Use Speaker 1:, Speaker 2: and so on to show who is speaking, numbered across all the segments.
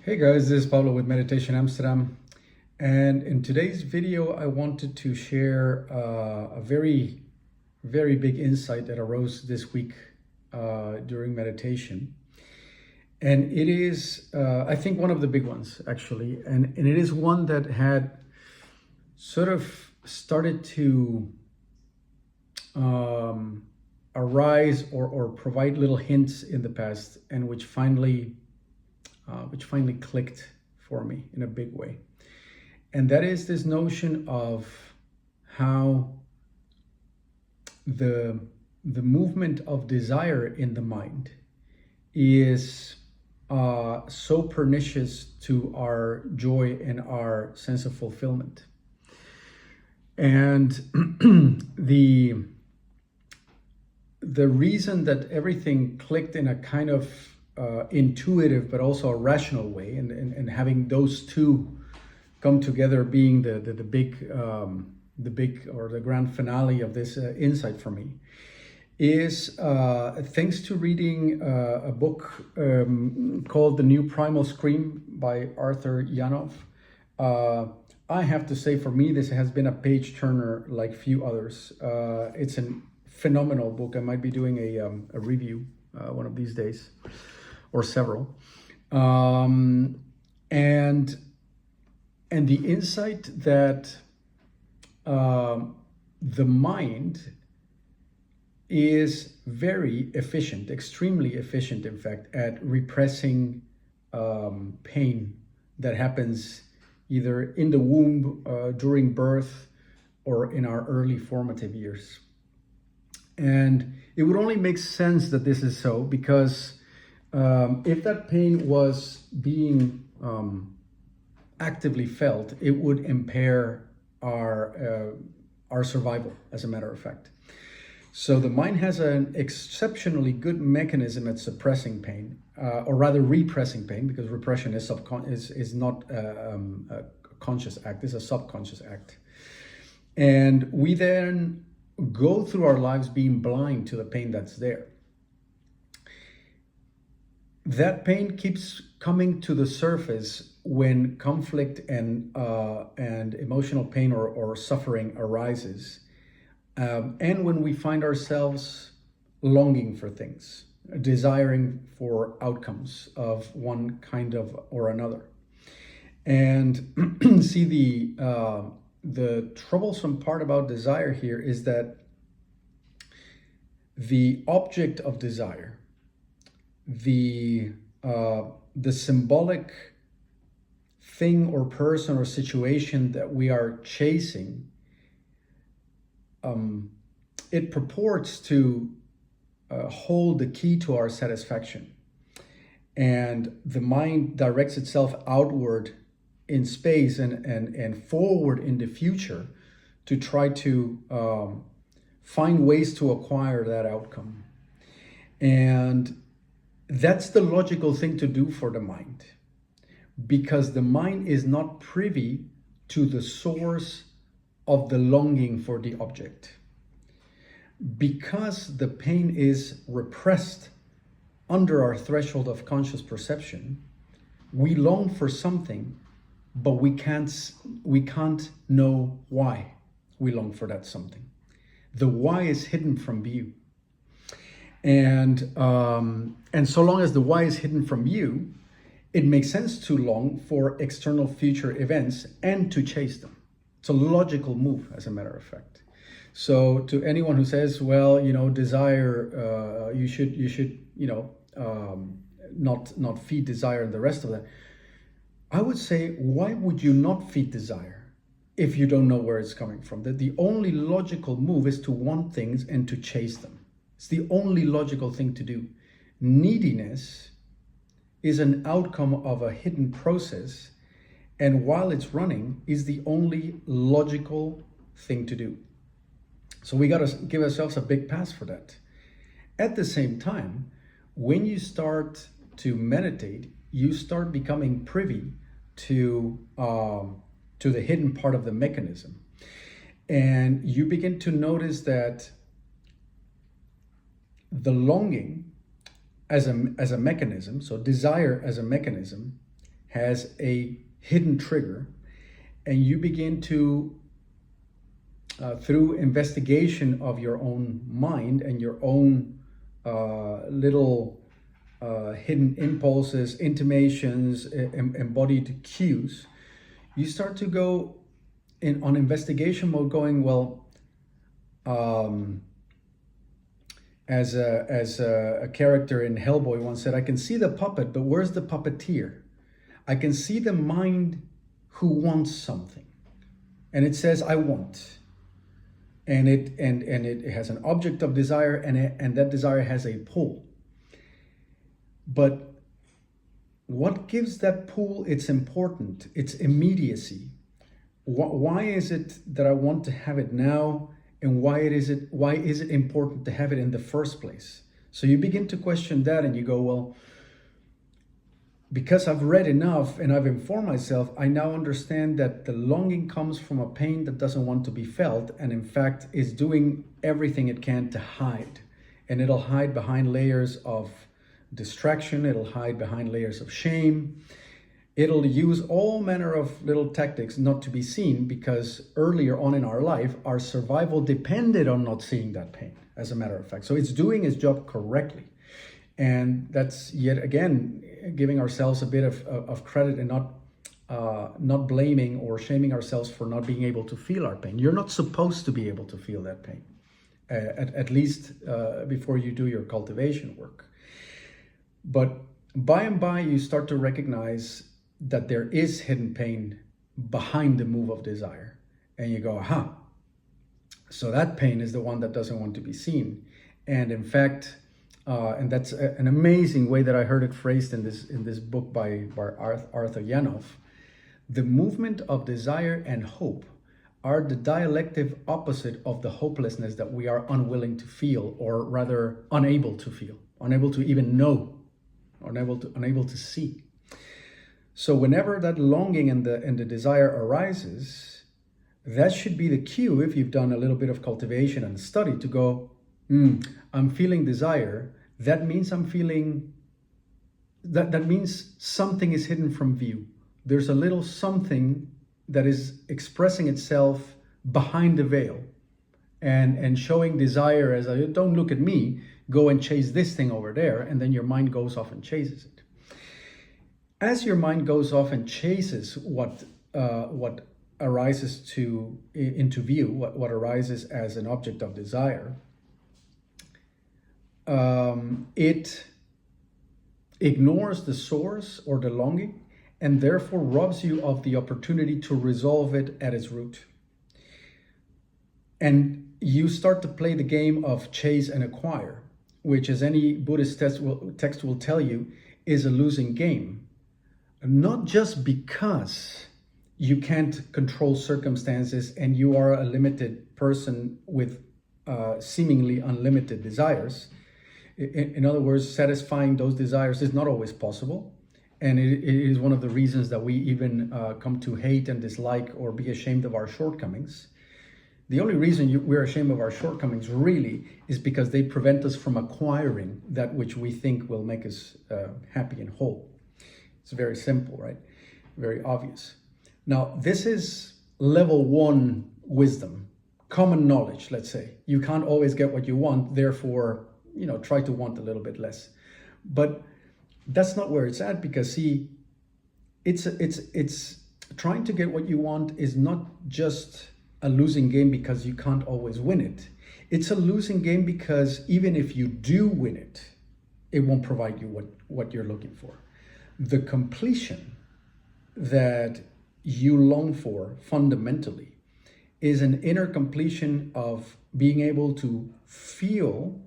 Speaker 1: Hey guys, this is Pablo with Meditation Amsterdam, and in today's video I wanted to share a very big insight that arose this week during meditation. And it is I think one of the big ones actually, and it is one that had sort of started to arise or provide little hints in the past, and which finally clicked for me in a big way. And that is this notion of how the movement of desire in the mind is so pernicious to our joy and our sense of fulfillment. And the reason that everything clicked in a kind of intuitive but also a rational way, and having those two come together being the big or the grand finale of this insight for me, is thanks to reading a book called The New Primal Scream by Arthur Janov. I have to say, for me, this has been a page turner like few others. It's a phenomenal book. I might be doing a review one of these days, or several. And the insight that the mind is very efficient, extremely efficient, in fact, at repressing pain that happens either in the womb, during birth, or in our early formative years. And it would only make sense that this is so because if that pain was being actively felt, it would impair our survival, as a matter of fact. So the mind has an exceptionally good mechanism at suppressing pain, or rather repressing pain, because repression is not a conscious act; it's a subconscious act. And we then go through our lives being blind to the pain that's there. That pain keeps coming to the surface when conflict and emotional pain or suffering arises, and when we find ourselves longing for things, desiring for outcomes of one kind of or another. And see, the troublesome part about desire here is that the object of desire, the symbolic thing or person or situation that we are chasing, it purports to hold the key to our satisfaction. And the mind directs itself outward in space and forward in the future to try to find ways to acquire that outcome. And that's the logical thing to do for the mind, because the mind is not privy to the source of the longing for the object. Because the pain is repressed under our threshold of conscious perception, we long for something, but we can't know why we long for that something. The why is hidden from view. And so long as the why is hidden from you, it makes sense to long for external future events and to chase them. It's a logical move, as a matter of fact. So to anyone who says, well, desire, you should not feed desire and the rest of that, I would say, why would you not feed desire if you don't know where it's coming from? That the only logical move is to want things and to chase them. It's the only logical thing to do. Neediness is an outcome of a hidden process, and while it's running, is the only logical thing to do. So we got to give ourselves a big pass for that. At the same time, when you start to meditate, you start becoming privy to the hidden part of the mechanism, and you begin to notice that the longing as a mechanism, so desire as a mechanism, has a hidden trigger, and you begin to, through investigation of your own mind and your own little hidden impulses, intimations, embodied cues, you start to go on investigation mode, going, well, as a character in Hellboy once said, I can see the puppet, but where's the puppeteer? I can see the mind who wants something, and it says, I want. And it has an object of desire, and that desire has a pull. But what gives that pull its importance, its immediacy? Why is it that I want to have it now, and why is it important to have it in the first place? So you begin to question that, and you go, well, because I've read enough and I've informed myself, I now understand that the longing comes from a pain that doesn't want to be felt, and in fact is doing everything it can to hide. And it'll hide behind layers of distraction, it'll hide behind layers of shame, it'll use all manner of little tactics not to be seen, because earlier on in our life, our survival depended on not seeing that pain, as a matter of fact. So it's doing its job correctly. And that's, yet again, giving ourselves a bit of credit, and not blaming or shaming ourselves for not being able to feel our pain. You're not supposed to be able to feel that pain, at least before you do your cultivation work. But by and by, you start to recognize that there is hidden pain behind the move of desire. And you go, aha, so that pain is the one that doesn't want to be seen. And in fact, and that's an amazing way that I heard it phrased in this book by Arthur Janov. The movement of desire and hope are the dialectic opposite of the hopelessness that we are unwilling to feel, or rather unable to feel, unable to even know, unable to see. So whenever that longing and the desire arises, that should be the cue, if you've done a little bit of cultivation and study, to go, I'm feeling desire. That means I'm feeling, that means something is hidden from view. There's a little something that is expressing itself behind the veil and showing desire as a, don't look at me, go and chase this thing over there. And then your mind goes off and chases it. As your mind goes off and chases what arises into view, what arises as an object of desire, it ignores the source or the longing, and therefore robs you of the opportunity to resolve it at its root. And you start to play the game of chase and acquire, which, as any Buddhist text will tell you, is a losing game. Not just because you can't control circumstances and you are a limited person with seemingly unlimited desires. In other words, satisfying those desires is not always possible. And it is one of the reasons that we even come to hate and dislike or be ashamed of our shortcomings. The only reason we're ashamed of our shortcomings really is because they prevent us from acquiring that which we think will make us happy and whole. It's very simple, right? Very obvious. Now, this is level 1 wisdom, common knowledge, let's say. You can't always get what you want, therefore, try to want a little bit less. But that's not where it's at, because see, it's trying to get what you want is not just a losing game because you can't always win it. It's a losing game because even if you do win it, it won't provide you what you're looking for. The completion that you long for fundamentally is an inner completion of being able to feel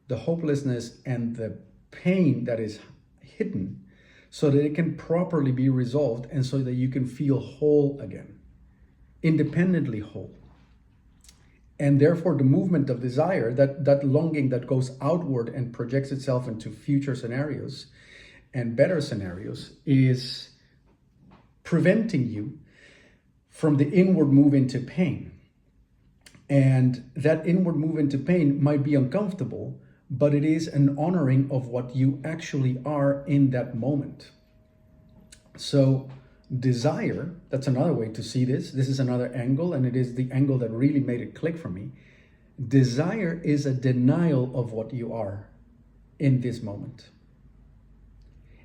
Speaker 1: the hopelessness and the pain that is hidden, so that it can properly be resolved, and so that you can feel whole again, independently whole. And therefore the movement of desire, that longing that goes outward and projects itself into future scenarios and better scenarios, is preventing you from the inward move into pain. And that inward move into pain might be uncomfortable, but it is an honoring of what you actually are in that moment. So desire, that's another way to see this. This is another angle, and it is the angle that really made it click for me. Desire is a denial of what you are in this moment.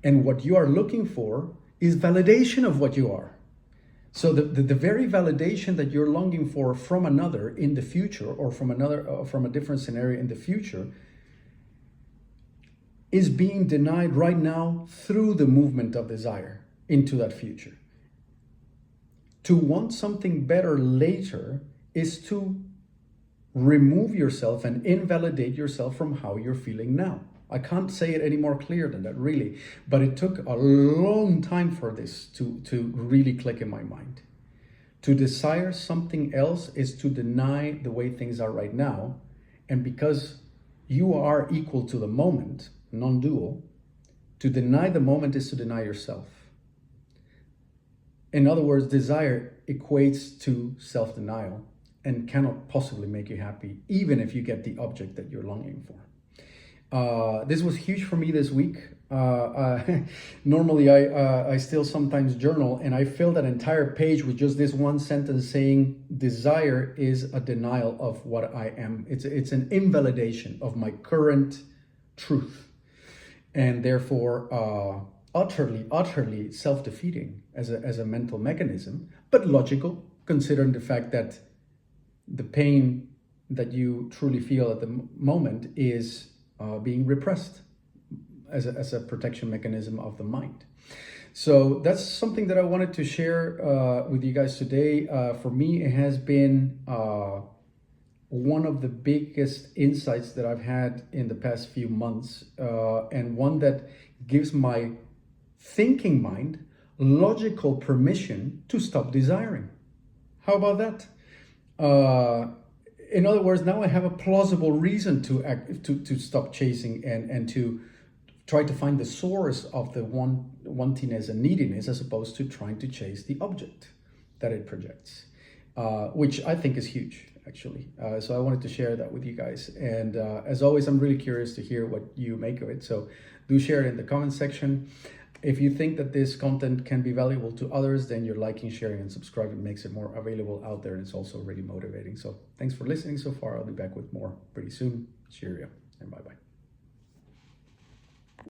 Speaker 1: And what you are looking for is validation of what you are. So the very validation that you're longing for from another in the future, or from a different scenario in the future, is being denied right now through the movement of desire into that future. To want something better later is to remove yourself and invalidate yourself from how you're feeling now. I can't say it any more clear than that, really. But it took a long time for this to really click in my mind. To desire something else is to deny the way things are right now. And because you are equal to the moment, non-dual, to deny the moment is to deny yourself. In other words, desire equates to self-denial and cannot possibly make you happy, even if you get the object that you're longing for. This was huge for me this week. Normally, I still sometimes journal, and I fill that entire page with just this one sentence saying, desire is a denial of what I am. It's an invalidation of my current truth, and therefore utterly self-defeating as a mental mechanism, but logical, considering the fact that the pain that you truly feel at the moment is being repressed as a protection mechanism of the mind. So that's something that I wanted to share with you guys today. For me, it has been one of the biggest insights that I've had in the past few months, and one that gives my thinking mind logical permission to stop desiring. How about that? In other words, now I have a plausible reason to stop chasing and to try to find the source of the wantiness and neediness, as opposed to trying to chase the object that it projects, which I think is huge, actually. So I wanted to share that with you guys. And as always, I'm really curious to hear what you make of it. So do share it in the comment section. If you think that this content can be valuable to others, then your liking, sharing, and subscribing makes it more available out there, and it's also really motivating. So thanks for listening so far. I'll be back with more pretty soon. Cheerio, and bye-bye.